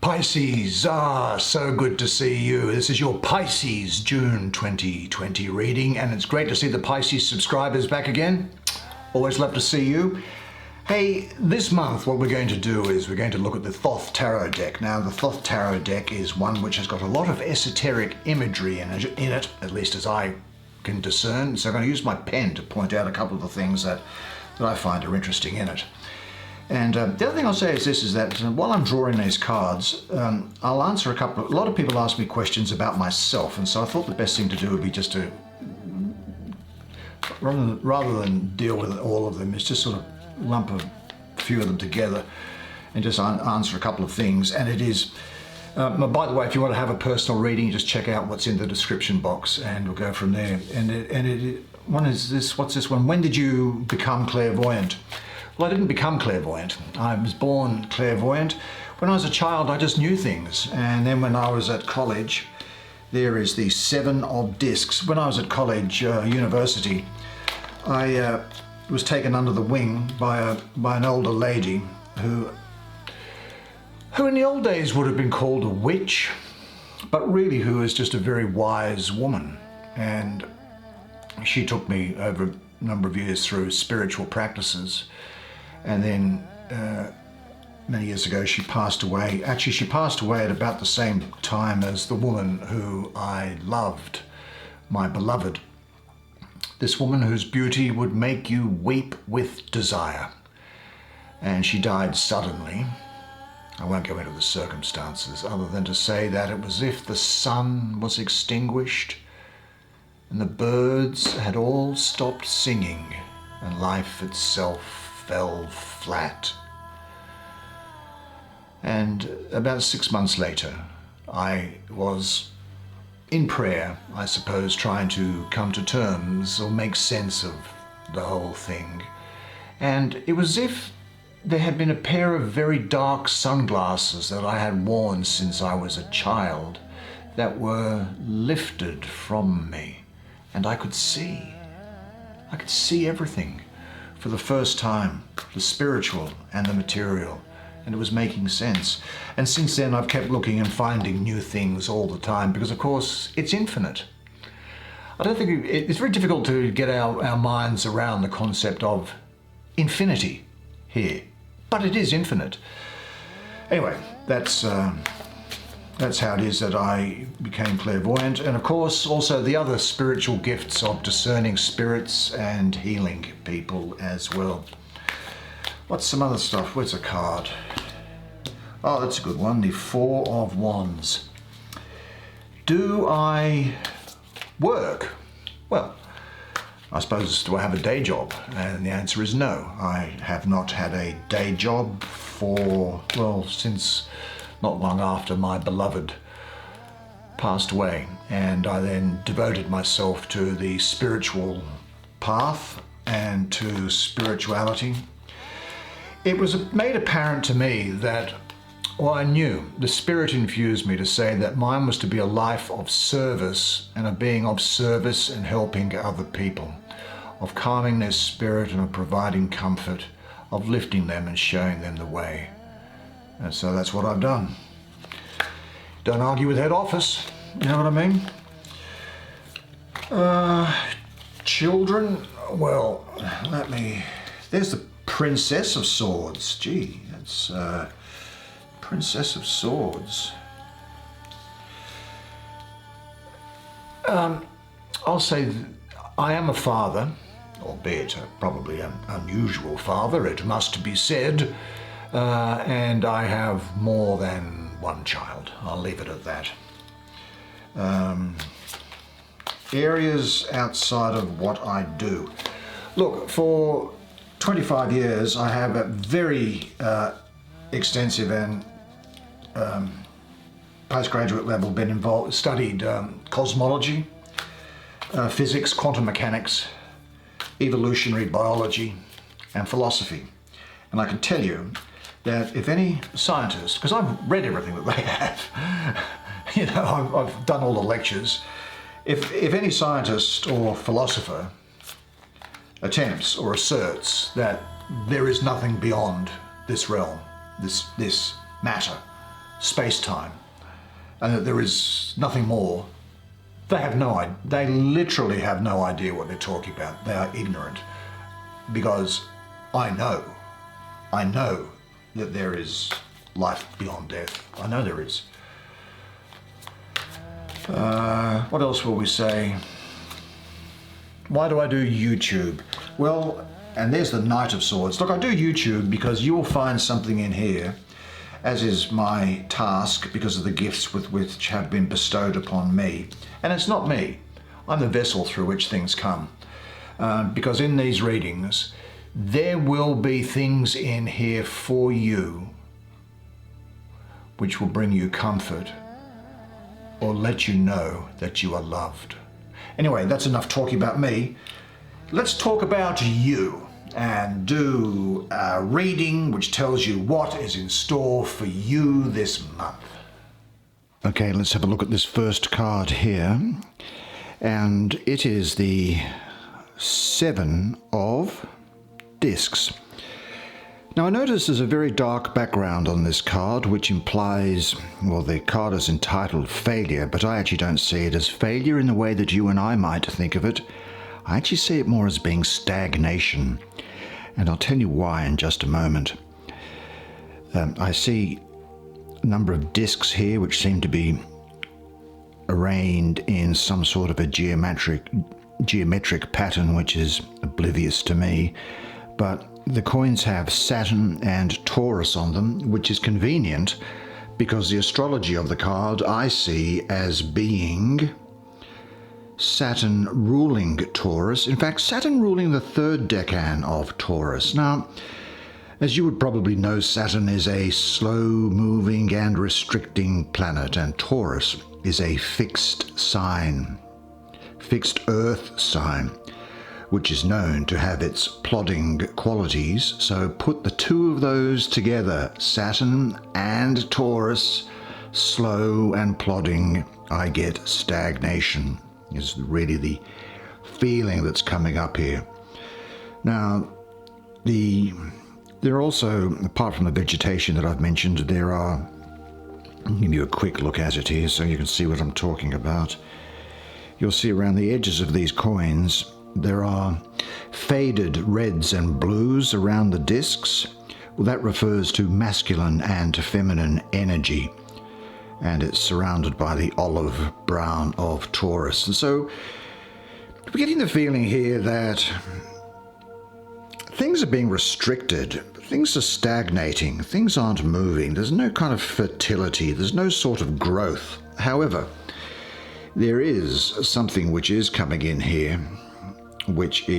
Pisces, so good to see you. This is your Pisces June 2020 reading, and it's great to see the Pisces subscribers back again. Always love to see you. Hey, this month what we're going to do is we're going to look at the Thoth Tarot deck. Now, the Thoth Tarot deck is one which has got a lot of esoteric imagery in it, at least as I can discern. So I'm going to use my pen to point out a couple of the things that I find are interesting in it. And the other thing I'll say is this, is that while I'm drawing these cards, I'll answer a lot of people ask me questions about myself, and so I thought the best thing to do would be just to, rather than deal with all of them, is just sort of lump a few of them together and just answer a couple of things. And it is, by the way, if you want to have a personal reading, just check out what's in the description box and we'll go from there. One is this, what's this one? When did you become clairvoyant? Well, I didn't become clairvoyant. I was born clairvoyant. When I was a child, I just knew things. And then when I was at college, there is the 7 of discs. When I was at college, university, I was taken under the wing by an older lady who in the old days would have been called a witch, but really who is just a very wise woman. And she took me over a number of years through spiritual practices. And then many years ago she passed away. Actually, she passed away at about the same time as the woman who I loved, my beloved. This woman whose beauty would make you weep with desire. And she died suddenly. I won't go into the circumstances other than to say that it was as if the sun was extinguished and the birds had all stopped singing and life itself fell flat. And about 6 months later, I was in prayer, I suppose, trying to come to terms or make sense of the whole thing. And it was as if there had been a pair of very dark sunglasses that I had worn since I was a child that were lifted from me, and I could see everything. For the first time, the spiritual and the material, and it was making sense. And since then I've kept looking and finding new things all the time, because of course it's infinite. I don't think it's very difficult to get our minds around the concept of infinity here, but it is infinite. Anyway, that's how it is that I became clairvoyant, and of course also the other spiritual gifts of discerning spirits and healing people as well. What's some other stuff? Where's a card? Oh, that's a good one. The 4 of Wands. Do I work? Well, I suppose, do I have a day job? And the answer is no. I have not had a day job since not long after my beloved passed away, and I then devoted myself to the spiritual path and to spirituality. It was made apparent to me that, I knew, the Spirit infused me to say that mine was to be a life of service, and of being of service and helping other people, of calming their spirit and of providing comfort, of lifting them and showing them the way. And so that's what I've done. Don't argue with head office, you know what I mean? Children, well, there's the Princess of Swords. Gee, that's Princess of Swords. I'll say I am a father, albeit probably an unusual father, it must be said. And I have more than one child. I'll leave it at that. Areas outside of what I do. Look, for 25 years I have a very extensive and postgraduate level studied cosmology, physics, quantum mechanics, evolutionary biology, and philosophy. And I can tell you that if any scientist, because I've read everything that they have, you know, I've done all the lectures, if any scientist or philosopher attempts or asserts that there is nothing beyond this realm, this matter, space-time, and that there is nothing more. They literally have no idea what they're talking about. They are ignorant, because I know that there is life beyond death. I know there is. What else will we say? Why do I do YouTube? Well, and there's the Knight of Swords. Look, I do YouTube because you will find something in here, as is my task because of the gifts with which have been bestowed upon me. And it's not me. I'm the vessel through which things come. Because in these readings, there will be things in here for you which will bring you comfort or let you know that you are loved. Anyway, that's enough talking about me. Let's talk about you and do a reading which tells you what is in store for you this month. Okay, let's have a look at this first card here. And it is the 7 of Discs. Now I notice there's a very dark background on this card, which implies, well, the card is entitled Failure, but I actually don't see it as failure in the way that you and I might think of it. I actually see it more as being stagnation, and I'll tell you why in just a moment. I see a number of discs here which seem to be arranged in some sort of a geometric pattern which is oblivious to me, but the coins have Saturn and Taurus on them, which is convenient because the astrology of the card I see as being Saturn ruling Taurus. In fact, Saturn ruling the 3rd decan of Taurus. Now, as you would probably know, Saturn is a slow-moving and restricting planet, and Taurus is a fixed sign, fixed earth sign, which is known to have its plodding qualities. So put the two of those together, Saturn and Taurus, slow and plodding, I get stagnation, is really the feeling that's coming up here. Now, there are also, apart from the vegetation that I've mentioned, there are, I'll give you a quick look at it here so you can see what I'm talking about. You'll see around the edges of these coins there are faded reds and blues around the discs. Well, that refers to masculine and feminine energy, and it's surrounded by the olive brown of Taurus. And so we're getting the feeling here that things are being restricted, things are stagnating, things aren't moving, there's no kind of fertility, there's no sort of growth. However, there is something which is coming in here, which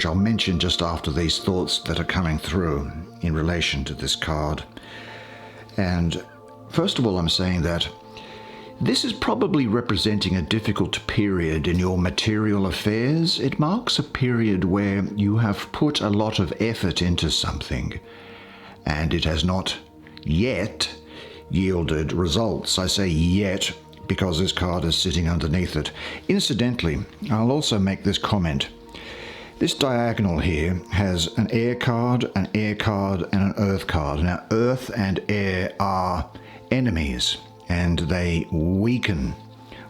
I'll mention just after these thoughts that are coming through in relation to this card. And first of all, I'm saying that this is probably representing a difficult period in your material affairs. It marks a period where you have put a lot of effort into something, and it has not yet yielded results. I say yet because this card is sitting underneath it. Incidentally, I'll also make this comment. This diagonal here has an air card, and an earth card. Now, earth and air are enemies, and they weaken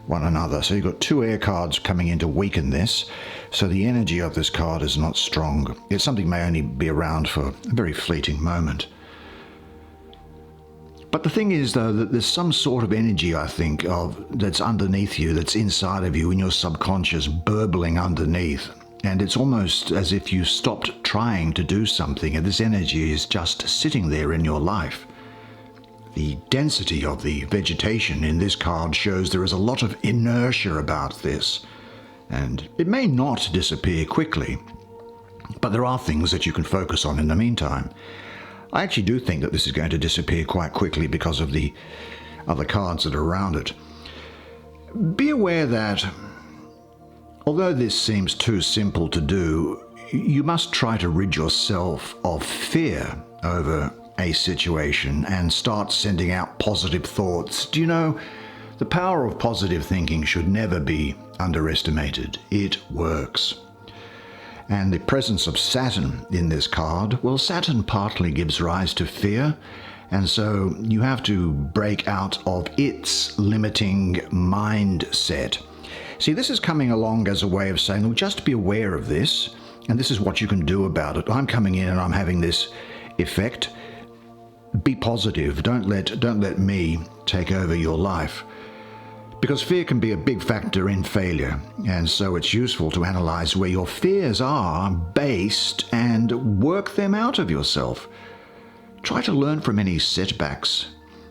one another. So you've got 2 air cards coming in to weaken this. So the energy of this card is not strong. It's something may only be around for a very fleeting moment. But the thing is, though, that there's some sort of energy, I think, that's underneath you, that's inside of you in your subconscious, burbling underneath. And it's almost as if you stopped trying to do something, and this energy is just sitting there in your life. The density of the vegetation in this card shows there is a lot of inertia about this, and it may not disappear quickly, but there are things that you can focus on in the meantime. I actually do think that this is going to disappear quite quickly because of the other cards that are around it. Be aware that although this seems too simple to do, you must try to rid yourself of fear over a situation and start sending out positive thoughts. Do you know, the power of positive thinking should never be underestimated. It works. And the presence of Saturn in this card, well, Saturn partly gives rise to fear, And so you have to break out of its limiting mindset. See, this is coming along as a way of saying, well, just be aware of this, and this is what you can do about it. I'm coming in and I'm having this effect. Be positive. Don't let me take over your life. Because fear can be a big factor in failure, and so it's useful to analyze where your fears are based and work them out of yourself. Try to learn from any setbacks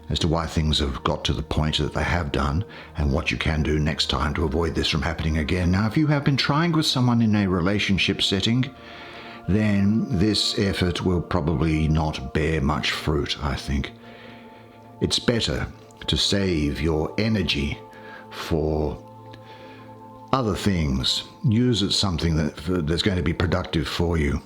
as to why things have got to the point that they have done and what you can do next time to avoid this from happening again. Now, if you have been trying with someone in a relationship setting, then this effort will probably not bear much fruit, I think. It's better to save your energy for other things. Use it something that's going to be productive for you.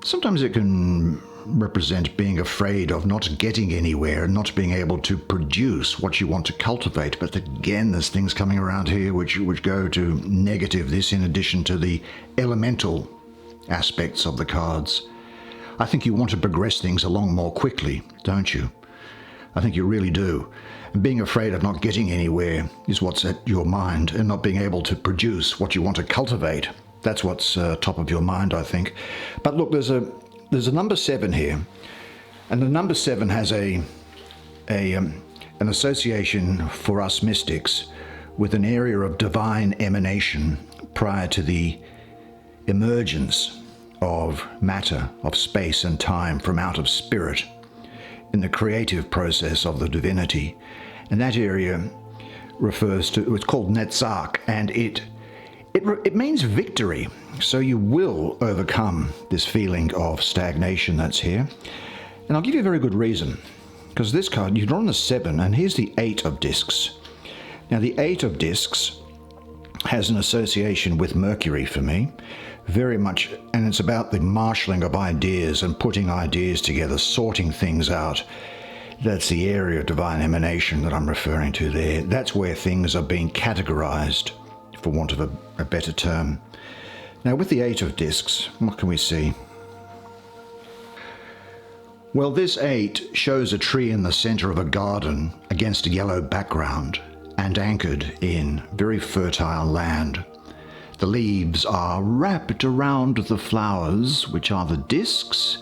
Sometimes it can represent being afraid of not getting anywhere and not being able to produce what you want to cultivate. But again, there's things coming around here which go to negative this, in addition to the elemental aspects of the cards. I think you want to progress things along more quickly, don't you? I think you really do. And being afraid of not getting anywhere is what's at your mind, and not being able to produce what you want to cultivate. That's what's top of your mind, I think. But look, there's a number 7 here, and the number 7 has an association for us mystics with an area of divine emanation prior to the emergence of matter, of space and time from out of spirit in the creative process of the divinity. And that area refers to, it's called Netzach, and it means victory. So you will overcome this feeling of stagnation that's here. And I'll give you a very good reason. Because this card, you've drawn the 7, and here's the 8 of discs. Now the 8 of discs has an association with Mercury for me, very much, and it's about the marshalling of ideas and putting ideas together, sorting things out. That's the area of divine emanation that I'm referring to there. That's where things are being categorized, for want of a better term. Now with the 8 of discs, what can we see? Well, this 8 shows a tree in the center of a garden against a yellow background and anchored in very fertile land. The leaves are wrapped around the flowers, which are the discs,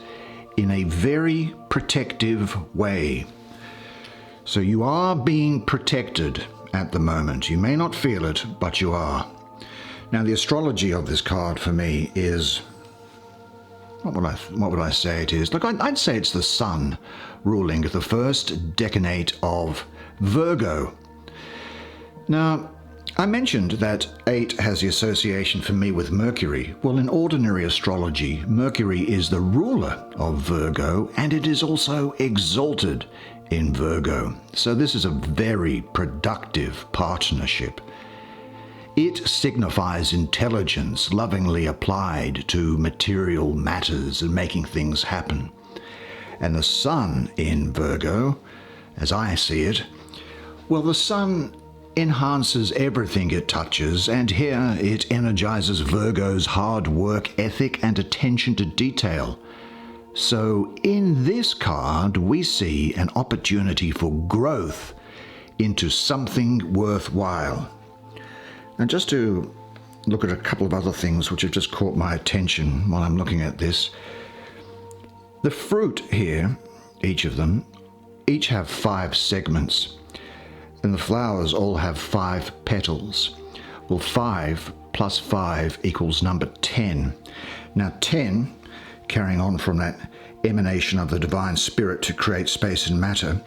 in a very protective way. So you are being protected at the moment. You may not feel it, but you are. Now the astrology of this card for me is, what would I say it is? Look, I'd say it's the sun ruling the first decanate of Virgo. Now, I mentioned that 8 has the association for me with Mercury. Well, in ordinary astrology, Mercury is the ruler of Virgo, and it is also exalted in Virgo. So this is a very productive partnership. It signifies intelligence lovingly applied to material matters and making things happen. And the sun in Virgo, as I see it, well, the sun enhances everything it touches, and here it energizes Virgo's hard work ethic and attention to detail. So in this card, we see an opportunity for growth into something worthwhile. And just to look at a couple of other things which have just caught my attention while I'm looking at this. The fruit here, each of them, each have 5 segments. And the flowers all have 5 petals. Well, 5 plus 5 equals number 10. Now 10, carrying on from that emanation of the divine spirit to create space and matter,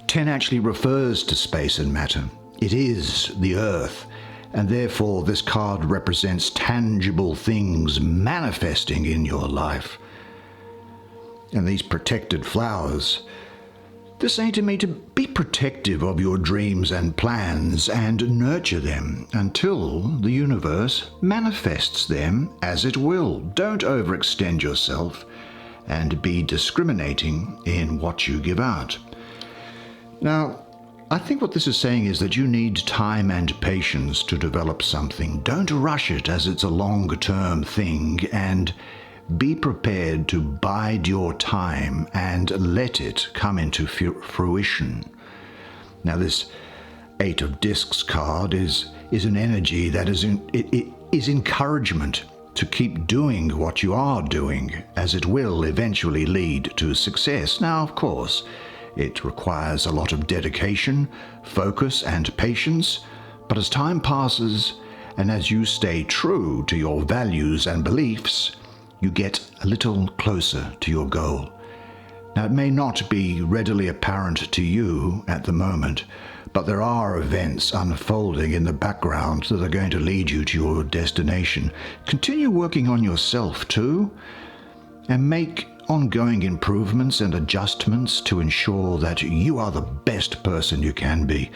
10 actually refers to space and matter. It is the earth, and therefore this card represents tangible things manifesting in your life. And these protected flowers, they're saying to me to be protective of your dreams and plans and nurture them until the universe manifests them as it will. Don't overextend yourself and be discriminating in what you give out. Now, I think what this is saying is that you need time and patience to develop something. Don't rush it as it's a long-term thing, and be prepared to bide your time and let it come into fruition. Now this Eight of Discs card is an energy that is encouragement to keep doing what you are doing, as it will eventually lead to success. Now, of course, it requires a lot of dedication, focus, and patience, but as time passes, and as you stay true to your values and beliefs, you get a little closer to your goal. Now, it may not be readily apparent to you at the moment, but there are events unfolding in the background that are going to lead you to your destination. Continue working on yourself too, and make ongoing improvements and adjustments to ensure that you are the best person you can be.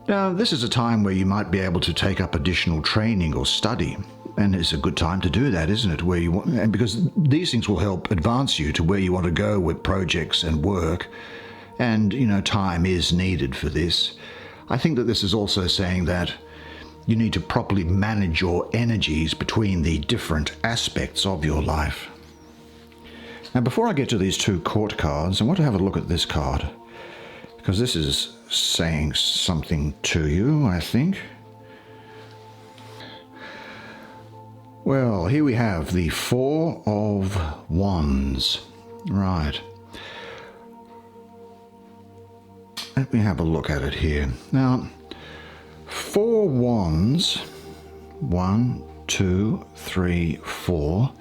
Now, this is a time where you might be able to take up additional training or study, and it's a good time to do that, isn't it? And because these things will help advance you to where you want to go with projects and work. And, time is needed for this. I think that this is also saying that you need to properly manage your energies between the different aspects of your life. Now, before I get to these two court cards, I want to have a look at this card, because this is saying something to you, I think. Well, here we have the Four of Wands. Right. Let me have a look at it here. Now, four wands, 1, 2, 3, 4,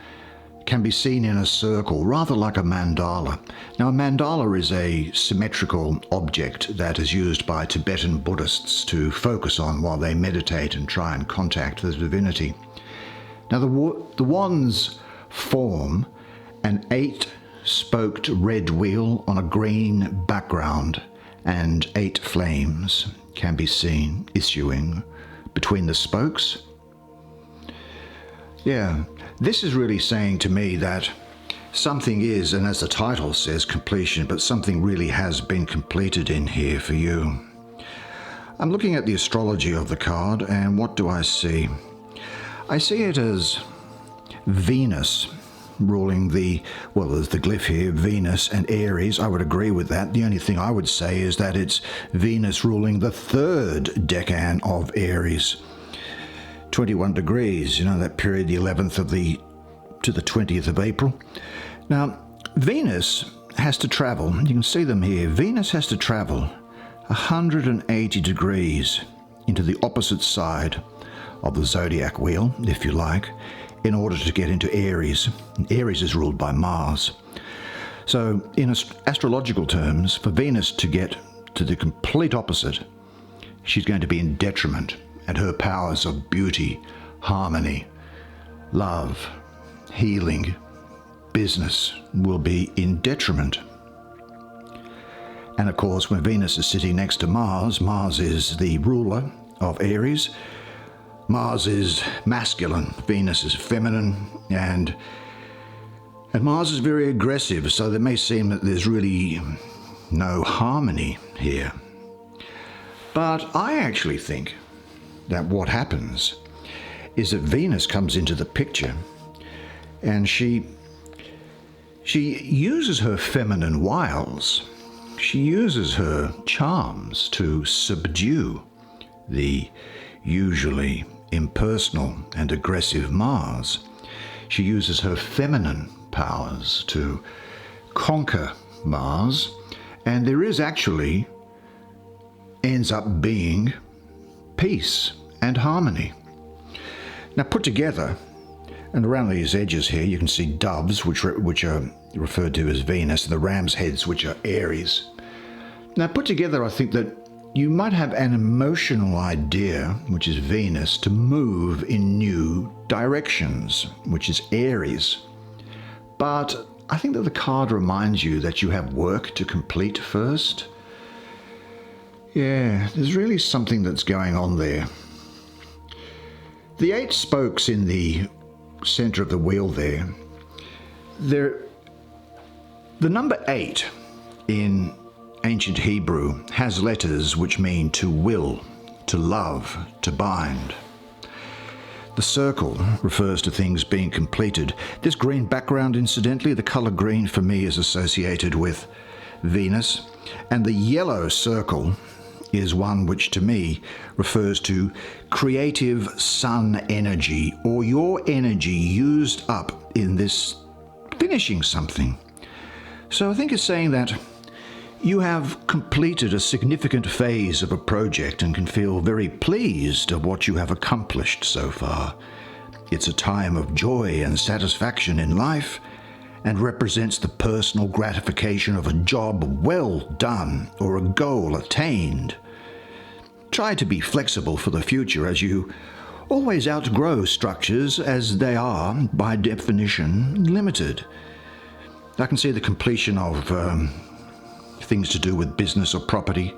can be seen in a circle, rather like a mandala. Now, a mandala is a symmetrical object that is used by Tibetan Buddhists to focus on while they meditate and try and contact the divinity. Now, the wands form an 8-spoked red wheel on a green background, and 8 flames can be seen issuing between the spokes. Yeah, this is really saying to me that something is, and as the title says, completion, but something really has been completed in here for you. I'm looking at the astrology of the card, and what do I see? I see it as Venus ruling there's the glyph here, Venus and Aries. I would agree with that. The only thing I would say is that it's Venus ruling the third decan of Aries. 21 degrees, that period, the 11th to the 20th of April. Now, Venus has to travel, you can see them here, Venus has to travel 180 degrees into the opposite side of the zodiac wheel, if you like, in order to get into Aries. Aries is ruled by Mars. So in astrological terms, for Venus to get to the complete opposite, she's going to be in detriment, and her powers of beauty, harmony, love, healing, business will be in detriment. And of course, when Venus is sitting next to Mars, Mars is the ruler of Aries. Mars is masculine, Venus is feminine, and Mars is very aggressive, so there may seem that there's really no harmony here. But I actually think that what happens is that Venus comes into the picture, and she uses her feminine wiles, she uses her charms to subdue the usually impersonal and aggressive Mars. She uses her feminine powers to conquer Mars, and there is actually ends up being peace and harmony. Now put together, and around these edges here you can see doves, which are referred to as Venus, and the ram's heads, which are Aries. Now put together, I think that you might have an emotional idea, which is Venus, to move in new directions, which is Aries. But I think that the card reminds you that you have work to complete first. Yeah, there's really something that's going on there. The 8 spokes in the center of the wheel there, the number 8 in ancient Hebrew has letters which mean to will, to love, to bind. The circle refers to things being completed. This green background, incidentally, the colour green for me is associated with Venus, and the yellow circle is one which to me refers to creative sun energy, or your energy used up in this finishing something. So I think it's saying that you have completed a significant phase of a project and can feel very pleased of what you have accomplished so far. It's a time of joy and satisfaction in life and represents the personal gratification of a job well done or a goal attained. Try to be flexible for the future, as you always outgrow structures as they are, by definition, limited. I can see the completion of things to do with business or property,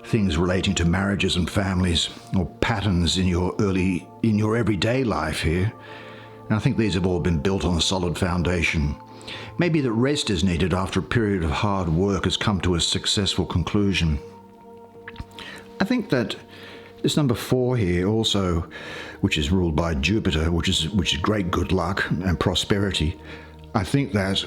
things relating to marriages and families, or patterns in your everyday life here. And I think these have all been built on a solid foundation. Maybe that rest is needed after a period of hard work has come to a successful conclusion. I think that this number 4 here also, which is ruled by Jupiter, which is great good luck and prosperity, I think that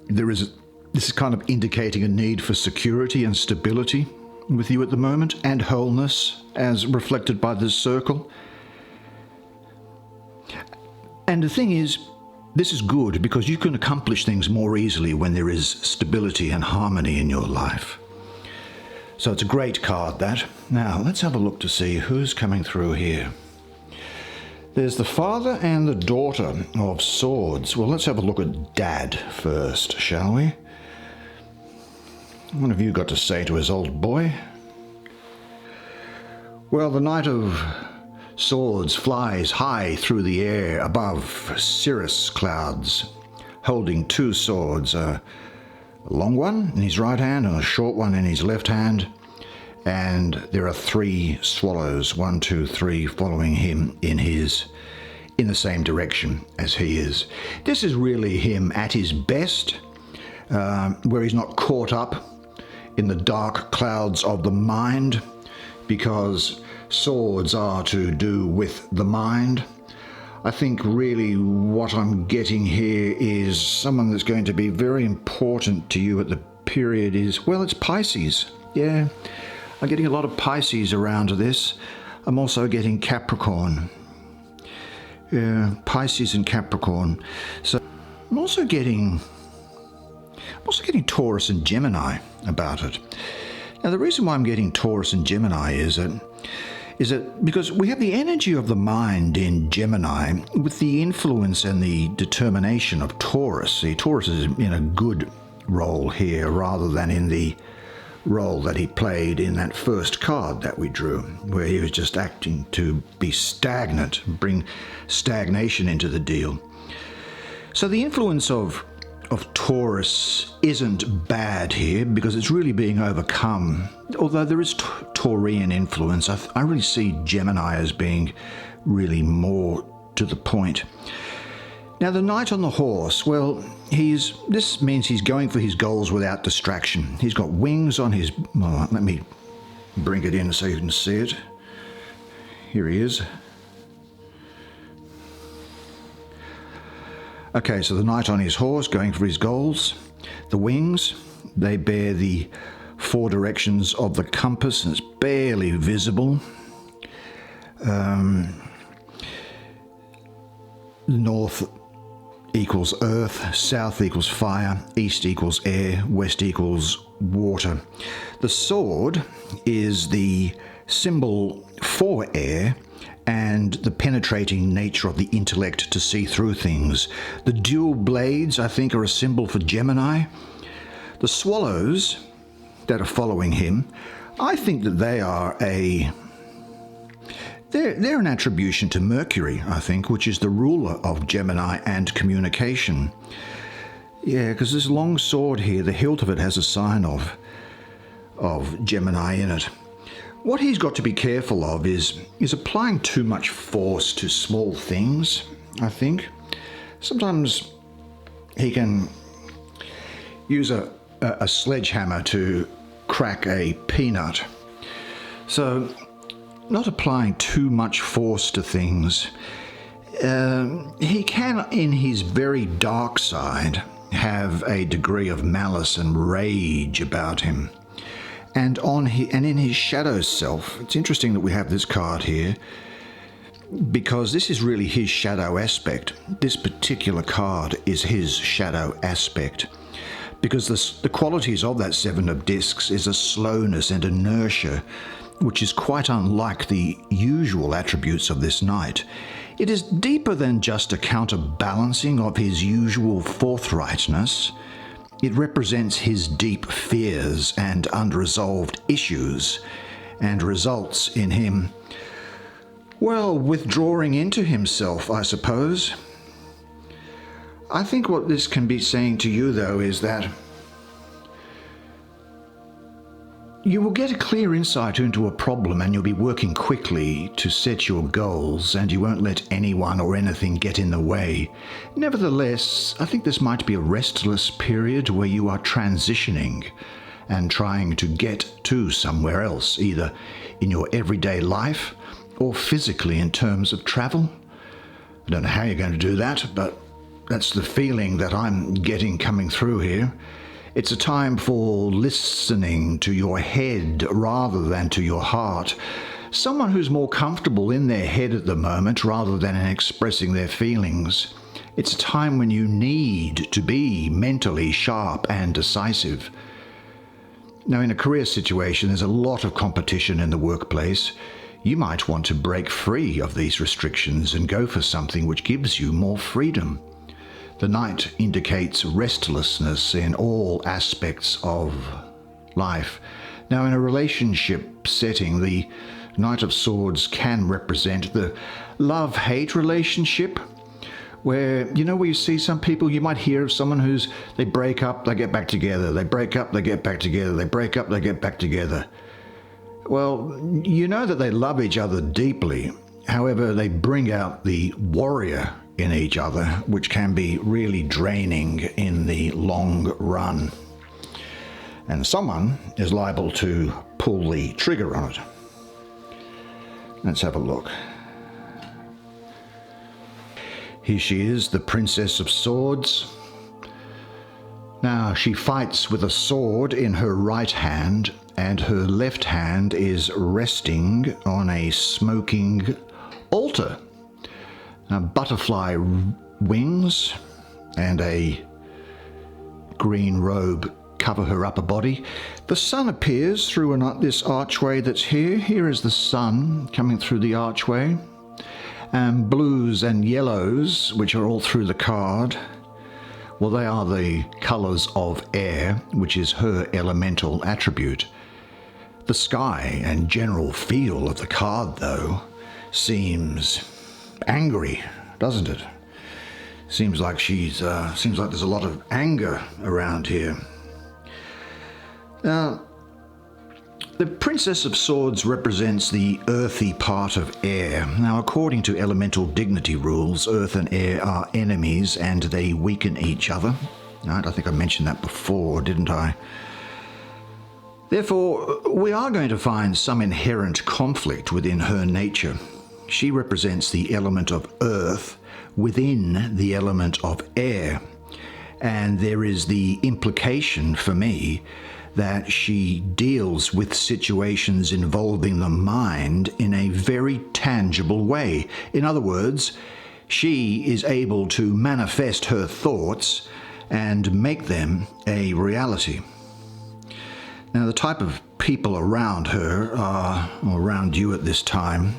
this is kind of indicating a need for security and stability with you at the moment, and wholeness, as reflected by this circle. And the thing is, this is good because you can accomplish things more easily when there is stability and harmony in your life. So it's a great card, that. Now, let's have a look to see who's coming through here. There's the father and the daughter of swords. Well, let's have a look at Dad first, shall we? What have you got to say to his old boy? Well, the Knight of Swords flies high through the air above cirrus clouds, holding 2 swords, a long one in his right hand and a short one in his left hand, and there are 3 swallows, 1, 2, 3, following him in the same direction as he is. This is really him at his best, where he's not caught up in the dark clouds of the mind, because swords are to do with the mind. I think really what I'm getting here is someone that's going to be very important to you at the period is, well, it's Pisces. Yeah, I'm getting a lot of Pisces around this. I'm also getting Capricorn. Yeah, Pisces and Capricorn. So I'm also getting Taurus and Gemini about it. Now, the reason why I'm getting Taurus and Gemini is that because we have the energy of the mind in Gemini with the influence and the determination of Taurus. See, Taurus is in a good role here rather than in the role that he played in that first card that we drew, where he was just acting to be stagnant, bring stagnation into the deal. So the influence of Taurus isn't bad here because it's really being overcome. Although there is Taurian influence, I really see Gemini as being really more to the point. Now, the knight on the horse, well, this means he's going for his goals without distraction. He's got wings on his... Well, let me bring it in so you can see it. Here he is. Okay, so the knight on his horse going for his goals. The wings, they bear the 4 directions of the compass, and it's barely visible. North equals earth, south equals fire, east equals air, west equals water. The sword is the symbol for air and the penetrating nature of the intellect to see through things. The dual blades, I think, are a symbol for Gemini. The swallows that are following him, I think that they are they're an attribution to Mercury, I think, which is the ruler of Gemini and communication. Yeah, because this long sword here, the hilt of it has a sign of Gemini in it. What he's got to be careful of is applying too much force to small things, I think. Sometimes he can use a sledgehammer to crack a peanut. So, not applying too much force to things. he can, in his very dark side, have a degree of malice and rage about him. And in his shadow self, it's interesting that we have this card here, because this is really his shadow aspect. This particular card is his shadow aspect, because the qualities of that Seven of Discs is a slowness and inertia, which is quite unlike the usual attributes of this knight. It is deeper than just a counterbalancing of his usual forthrightness. It represents his deep fears and unresolved issues, and results in him, well, withdrawing into himself, I suppose. I think what this can be saying to you, though, is that you will get a clear insight into a problem, and you'll be working quickly to set your goals, and you won't let anyone or anything get in the way. Nevertheless, I think this might be a restless period where you are transitioning and trying to get to somewhere else, either in your everyday life or physically in terms of travel. I don't know how you're going to do that, but that's the feeling that I'm getting coming through here. It's a time for listening to your head rather than to your heart. Someone who's more comfortable in their head at the moment rather than in expressing their feelings. It's a time when you need to be mentally sharp and decisive. Now, in a career situation, there's a lot of competition in the workplace. You might want to break free of these restrictions and go for something which gives you more freedom. The Knight indicates restlessness in all aspects of life. Now, in a relationship setting, the Knight of Swords can represent the love-hate relationship, where you see some people, you might hear of someone they break up, they get back together, they break up, they get back together, they break up, they get back together. Well, you know that they love each other deeply. However, they bring out the warrior in each other, which can be really draining in the long run. And someone is liable to pull the trigger on it. Let's have a look. Here she is, the Princess of Swords. Now, she fights with a sword in her right hand, and her left hand is resting on a smoking altar. Now, butterfly wings and a green robe cover her upper body. The sun appears through this archway that's here. Here is the sun coming through the archway. And blues and yellows, which are all through the card, well, they are the colours of air, which is her elemental attribute. The sky and general feel of the card, though, seems angry, doesn't it? Seems like there's a lot of anger around here. Now, the Princess of Swords represents the earthy part of air. Now, according to elemental dignity rules, earth and air are enemies and they weaken each other. Right? I think I mentioned that before, didn't I? Therefore, we are going to find some inherent conflict within her nature. She represents the element of earth within the element of air. And there is the implication for me that she deals with situations involving the mind in a very tangible way. In other words, she is able to manifest her thoughts and make them a reality. Now, the type of people around her, or around you at this time,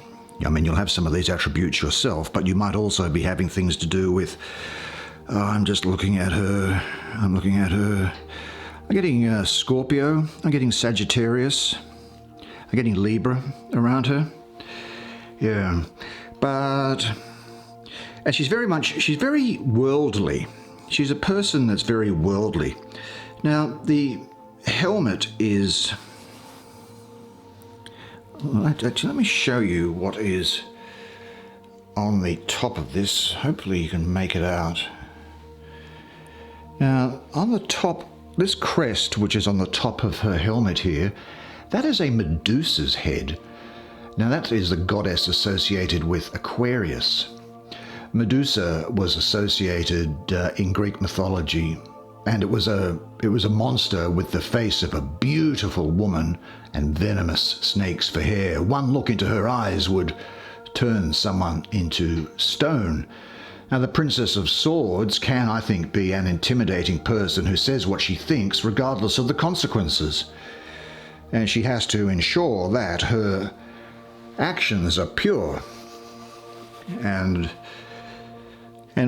I mean, you'll have some of these attributes yourself, but you might also be having things to do with, I'm looking at her. I'm getting Scorpio, I'm getting Sagittarius, I'm getting Libra around her. Yeah, and she's very worldly. She's a person that's very worldly. Now, the helmet is, actually, let me show you what is on the top of this. Hopefully you can make it out. Now, on the top, this crest, which is on the top of her helmet here, that is a Medusa's head. Now, that is the goddess associated with Aquarius. Medusa was associated in Greek mythology, and it was a monster with the face of a beautiful woman and venomous snakes for hair. One look into her eyes would turn someone into stone. Now, the Princess of Swords can, I think, be an intimidating person who says what she thinks regardless of the consequences. And she has to ensure that her actions are pure and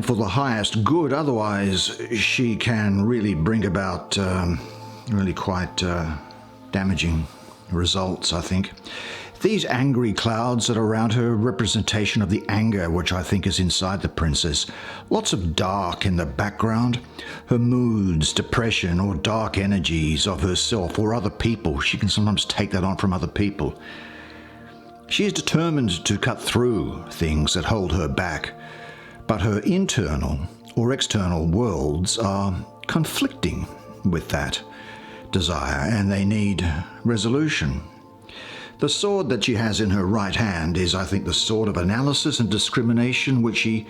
for the highest good. Otherwise, she can really bring about really quite damaging results, I think. These angry clouds that are around her, representation of the anger which I think is inside the princess. Lots of dark in the background. Her moods, depression, or dark energies of herself or other people. She can sometimes take that on from other people. She is determined to cut through things that hold her back, but her internal or external worlds are conflicting with that desire, and they need resolution. The sword that she has in her right hand is, I think, the sword of analysis and discrimination, which she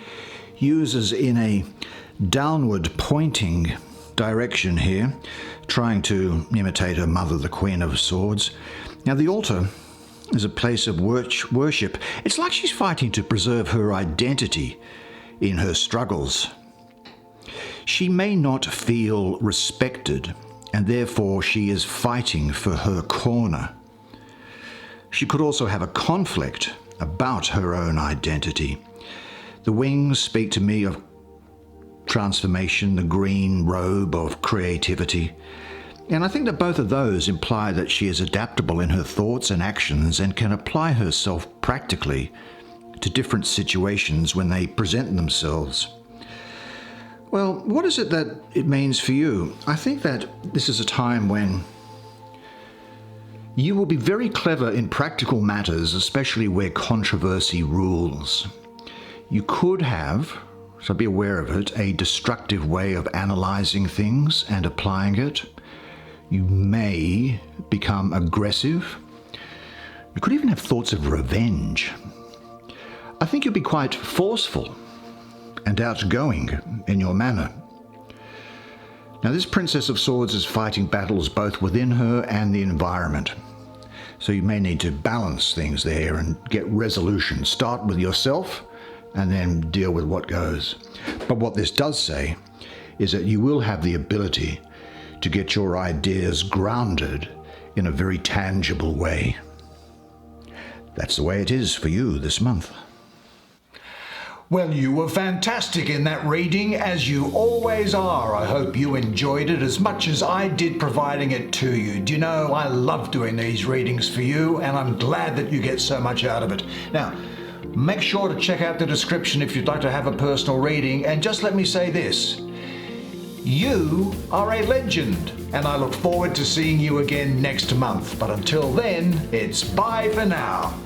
uses in a downward pointing direction here, trying to imitate her mother, the Queen of Swords. Now, the altar is a place of worship. It's like she's fighting to preserve her identity in her struggles. She may not feel respected, and therefore she is fighting for her corner. She could also have a conflict about her own identity. The wings speak to me of transformation, the green robe of creativity. And I think that both of those imply that she is adaptable in her thoughts and actions and can apply herself practically to different situations when they present themselves. Well, what is it that it means for you? I think that this is a time when you will be very clever in practical matters, especially where controversy rules. You could have, so be aware of it, a destructive way of analyzing things and applying it. You may become aggressive. You could even have thoughts of revenge. I think you'll be quite forceful and outgoing in your manner. Now, this Princess of Swords is fighting battles both within her and the environment. So you may need to balance things there and get resolution. Start with yourself and then deal with what goes. But what this does say is that you will have the ability to get your ideas grounded in a very tangible way. That's the way it is for you this month. Well, you were fantastic in that reading, as you always are. I hope you enjoyed it as much as I did providing it to you. Do you know, I love doing these readings for you, and I'm glad that you get so much out of it. Now, make sure to check out the description if you'd like to have a personal reading, and just let me say this. You are a legend, and I look forward to seeing you again next month. But until then, it's bye for now.